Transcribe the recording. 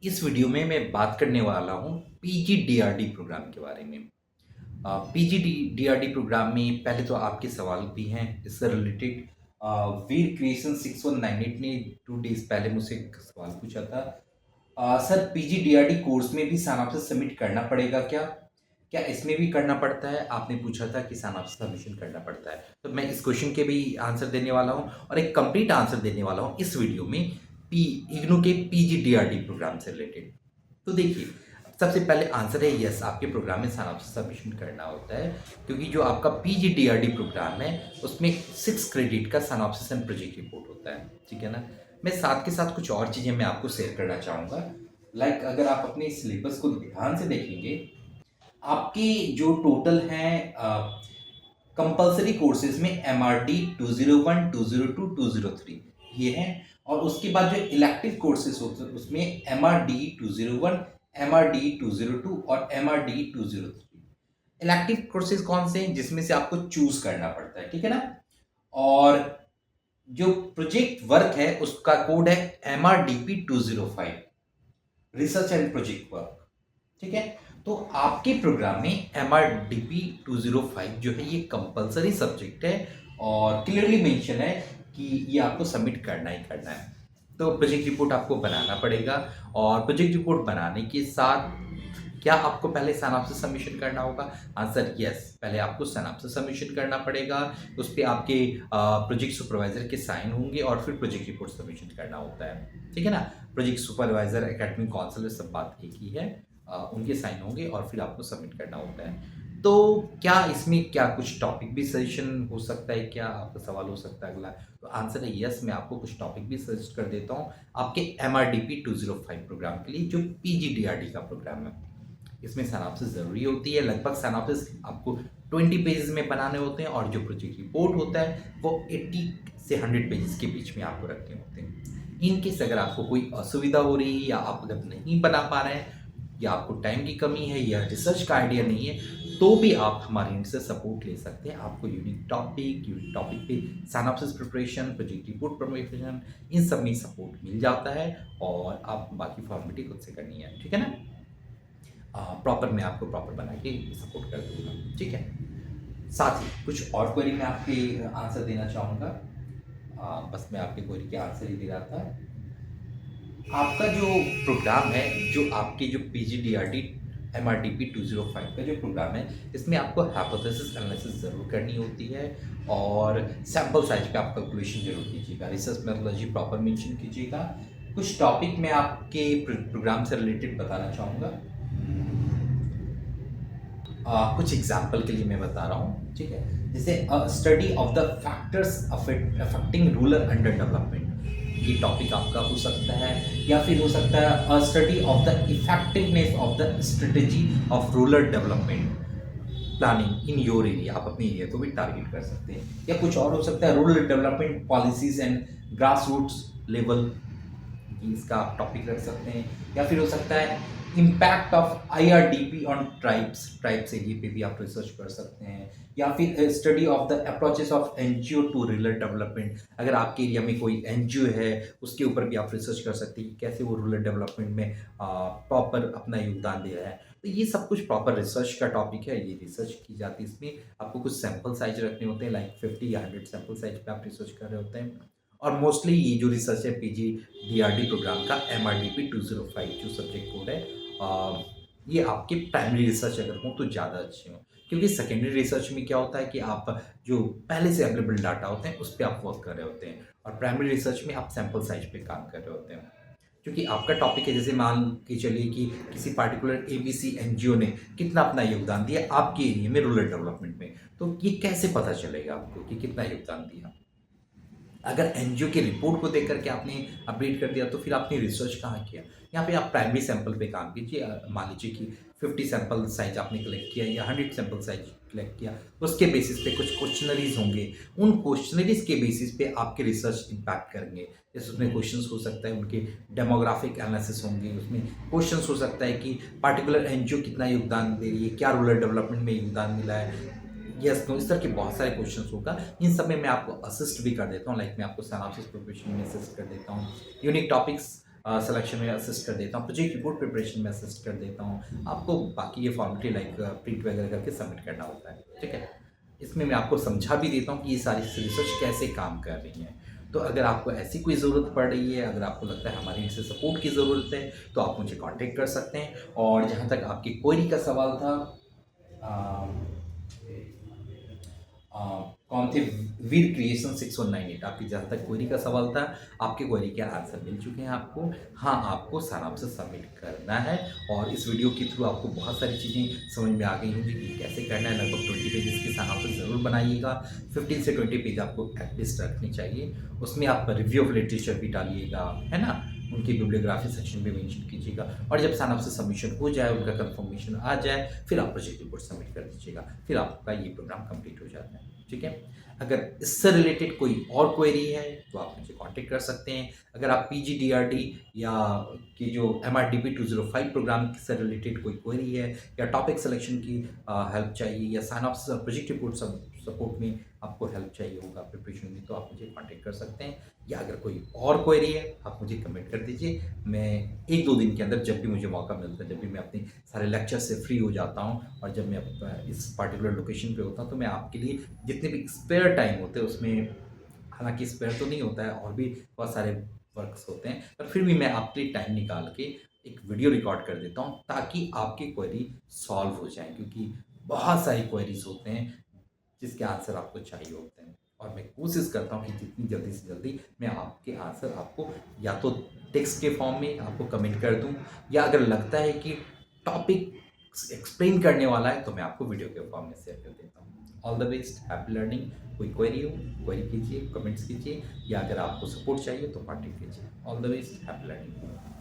इस वीडियो में मैं बात करने वाला हूँ पीजीडीआरडी प्रोग्राम के बारे में। पीजीडीआरडी प्रोग्राम में पहले तो आपके सवाल भी हैं इससे रिलेटेड। वीर क्रिएशन 6198 ने 2 डेज पहले मुझसे एक सवाल पूछा था। सर पीजीडीआरडी कोर्स में भी साइनॉप्सिस सबमिट करना पड़ेगा क्या? क्या इसमें भी करना पड़ता है? आपने पूछा था कि साइनॉप्सिस सबमिशन करना पड़ता है। तो मैं इस क्वेश्चन के भी आंसर देने वाला हूँ और एक कंप्लीट आंसर देने वाला हूँ इस वीडियो में पी इग्नू के पीजीडीआरडी प्रोग्राम से रिलेटेड। तो देखिए, सबसे पहले आंसर है यस, आपके प्रोग्राम में साइनॉप्सिस सबमिशन करना होता है क्योंकि जो आपका पीजीडीआरडी प्रोग्राम है उसमें 6 क्रेडिट का साइनॉप्सिस एंड प्रोजेक्ट रिपोर्ट होता है, ठीक है ना। मैं साथ के साथ कुछ और चीज़ें मैं आपको शेयर करना चाहूँगा। लाइक अगर आप अपने सिलेबस को ध्यान से देखेंगे, आपकी जो टोटल हैं कंपलसरी कोर्सेज में MRD 201, 202, 203 ये हैं। और उसके बाद जो इलेक्टिव कोर्सेज होते हैं उसमें MRD 201, MRD 202 और MRD 203। इलेक्टिव कोर्सेज कौन से हैं जिसमें से आपको चूज करना पड़ता है, ठीक है ना। और जो प्रोजेक्ट वर्क है उसका कोड है MRDP 205, research and project work, ठीक है। तो आपके प्रोग्राम में MRDP 205 जो है ये कंपलसरी सब्जेक्ट है और क्लियरली मेंशन है कि ये आपको सबमिट करना ही करना है। तो प्रोजेक्ट रिपोर्ट आपको बनाना पड़ेगा और प्रोजेक्ट रिपोर्ट बनाने के साथ क्या आपको पहले सिनॉप्सिस सबमिशन करना होगा? आंसर यस, पहले आपको सिनॉप्सिस सबमिशन करना पड़ेगा। उस पे आपके प्रोजेक्ट सुपरवाइजर के साइन होंगे और फिर प्रोजेक्ट रिपोर्ट सबमिशन करना होता है, ठीक है ना। प्रोजेक्ट सुपरवाइजर, एकेडमिक काउंसिलर सब बात एक ही है। उनके साइन होंगे और फिर आपको सबमिट करना होता है। तो क्या इसमें क्या कुछ टॉपिक भी सजेशन हो सकता है क्या? आपका सवाल हो सकता है अगला। तो आंसर है यस, मैं आपको कुछ टॉपिक भी सजेस्ट कर देता हूँ आपके MRDP 205 प्रोग्राम के लिए जो PGDRD का प्रोग्राम है। इसमें सिनॉप्सिस ज़रूरी होती है। लगभग सिनॉप्सिस आपको 20 पेजेस में बनाने होते हैं और जो प्रोजेक्ट रिपोर्ट होता है वो 80 से 100 पेजेस के बीच में आपको रखने होते हैं। इन केस अगर आपको कोई असुविधा हो रही है या आप अगर नहीं बना पा रहे हैं या आपको टाइम की कमी है या रिसर्च का आइडिया नहीं है, तो भी आप हमारे इनसे सपोर्ट ले सकते हैं। आपको यूनिक टॉपिक पे synopsis preparation, project report preparation, इन सब में सपोर्ट मिल जाता है और आप बाकी फॉर्मेलिटी खुद से करनी है, ठीक है ना। प्रॉपर मैं आपको प्रॉपर बना के सपोर्ट कर दूंगा, ठीक है। साथ ही कुछ और क्वेरी में आपके आंसर देना चाहूँगा। बस मैं आपके क्वेरी के आंसर ही दे रहा था। आपका जो प्रोग्राम है, जो आपके जो PGDRD MRDP 205 का जो प्रोग्राम है, इसमें आपको हाइपोथेसिस एनालिसिस ज़रूर करनी होती है और सैंपल साइज पे आप कैलकुलेशन जरूर कीजिएगा। रिसर्च मेथोडोलॉजी प्रॉपर मेंशन कीजिएगा। कुछ टॉपिक मैं आपके प्रोग्राम से रिलेटेड बताना चाहूँगा। कुछ एग्जाम्पल के लिए मैं बता रहा हूँ, ठीक है। जैसे study of the factors affecting rural under development, ये टॉपिक आपका हो सकता है। या फिर हो सकता है study of the effectiveness of the strategy of rural development planning in your area, आप अपने एरिया को भी टारगेट कर सकते हैं। या कुछ और हो सकता है rural development policies and grass roots level, इसका आप टॉपिक रख सकते हैं। या फिर हो सकता है impact of IRDP on tribes area पे भी आप रिसर्च कर सकते हैं। या फिर study of the approaches of NGO to rural development, अगर आपके एरिया में कोई NGO है उसके ऊपर भी आप रिसर्च कर सकते हैं कि कैसे वो रूरल डेवलपमेंट में प्रॉपर अपना योगदान दे रहा है। तो ये सब कुछ प्रॉपर रिसर्च का टॉपिक है, ये रिसर्च की जाती है। इसमें आपको कुछ सैंपल साइज रखने होते हैं, लाइक 50 या 100 सैंपल साइज पे आप रिसर्च कर रहे होते हैं। और मोस्टली ये जो रिसर्च है PGDRD प्रोग्राम का MRDP 205 जो सब्जेक्ट कोड है, ये आपके प्राइमरी रिसर्च अगर हो तो ज़्यादा अच्छे हों। क्योंकि सेकेंडरी रिसर्च में क्या होता है कि आप जो पहले से अवेलेबल डाटा होते हैं उस पर आप वर्क कर रहे होते हैं और प्राइमरी रिसर्च में आप सैंपल साइज पे काम कर रहे होते हैं। क्योंकि आपका टॉपिक है, जैसे मान के चलिए कि किसी पार्टिकुलर ABC NGO ने कितना अपना योगदान दिया आपके एरिया में रूरल डेवलपमेंट में, तो ये कैसे पता चलेगा आपको कि कितना योगदान दिया? अगर एनजीओ की रिपोर्ट को देख करके आपने अपडेट कर दिया तो फिर आपने रिसर्च कहाँ किया? यहाँ पे आप प्राइमरी सैंपल पे काम कीजिए। मान लीजिए कि 50 सैंपल साइज आपने कलेक्ट किया या 100 सैंपल साइज कलेक्ट किया, उसके बेसिस पे कुछ क्वेश्चनरीज होंगे। उन क्वेश्चनरीज के बेसिस पे आपके रिसर्च इम्पैक्ट करेंगे। जैसे उसमें क्वेश्चंस हो सकता है उनके डेमोग्राफिक एनालिसिस होंगे, उसमें क्वेश्चंस हो सकता है कि पार्टिकुलर एनजीओ कितना योगदान दे रही है, क्या रूरल डेवलपमेंट में योगदान मिला है, यस नो, इस तरह के बहुत सारे क्वेश्चंस होगा। इन सब में मैं आपको असिस्ट भी कर देता हूँ, लाइक मैं आपको सिनॉप्सिस प्रिपरेशन में असिस्ट कर देता हूँ। यूनिक टॉपिक्स सिलेक्शन में असिस्ट कर देता हूँ, प्रोजेक्ट रिपोर्ट प्रिपरेशन में असिस्ट कर देता हूँ। आपको बाकी ये फॉर्मेलिटी लाइक प्रिंट वगैरह करके सबमिट करना होता है, ठीक है। इसमें मैं आपको समझा भी देता हूँ कि ये सारी रिसर्च कैसे काम कर रही हैं। तो अगर आपको ऐसी कोई ज़रूरत पड़ रही है, अगर आपको लगता है हमारी इससे सपोर्ट की ज़रूरत है, तो आप मुझे कॉन्टैक्ट कर सकते हैं। और जहाँ तक आपकी क्वेरी का सवाल था, अ, कौन थे वीर क्रिएशन 6198, आपकी जहाँ तक क्वेरी का सवाल था, आपके क्वेरी के आंसर मिल चुके हैं आपको। हाँ, आपको सारांश सबमिट करना है और इस वीडियो के थ्रू आपको बहुत सारी चीज़ें समझ में आ गई होंगी कि कैसे करना है। लगभग 20 पेजेस के सारांश ज़रूर बनाइएगा, 15 से 20 पेज आपको एटलीस्ट रखनी चाहिए। उसमें आप रिव्यू ऑफ लिटरेचर भी डालिएगा, है ना? उनकी बिब्लियोग्राफी सेक्शन भी मेंशन कीजिएगा और जब साइनअप से सबमिशन हो जाए, उनका कंफर्मेशन आ जाए, फिर आप प्रोजेक्ट रिपोर्ट सबमिट कर दीजिएगा। फिर आपका ये प्रोग्राम कंप्लीट हो जाता है, ठीक है। अगर इससे रिलेटेड कोई और क्वेरी है तो आप मुझे कांटेक्ट कर सकते हैं। अगर आप पीजीडीआरडी या कि जो एमआरडीपी 205 प्रोग्राम से रिलेटेड कोई क्वेरी है या टॉपिक सिलेक्शन की हेल्प चाहिए या sign off project report support में आपको हेल्प चाहिए होगा प्रिपरेशन में, तो आप मुझे कांटेक्ट कर सकते हैं। या अगर कोई और क्वेरी है आप मुझे कमेंट कर दीजिए। मैं 1-2 दिन के अंदर, जब भी मुझे मौका मिलता है, जब भी मैं अपने सारे लेक्चर से फ्री हो जाता हूँ और जब मैं इस पर्टिकुलर लोकेशन पे होता हूँ, तो मैं आपके लिए जितने भी स्पेयर टाइम होते हैं उसमें, हालांकि स्पेयर तो नहीं होता है और भी बहुत सारे वर्क्स होते हैं, पर फिर भी मैं आपके लिए टाइम निकाल के एक वीडियो रिकॉर्ड कर देता हूँ ताकि आपकी क्वेरी सॉल्व हो जाए, क्योंकि बहुत सारी क्वेरीज होते हैं जिसके आंसर आपको चाहिए होते हैं और मैं कोशिश करता हूँ कि जितनी जल्दी से जल्दी मैं आपके आंसर आपको या तो टेक्स्ट के फॉर्म में आपको कमेंट कर दूँ, या अगर लगता है कि टॉपिक एक्सप्लेन करने वाला है तो मैं आपको वीडियो के फॉर्म में शेयर कर देता हूँ। All the best, happy learning. कोई क्वेरी हो, क्वेरी कीजिए, कमेंट्स कीजिए, या अगर आपको सपोर्ट चाहिए तो कॉन्टेक्ट कीजिए। All the best, happy learning.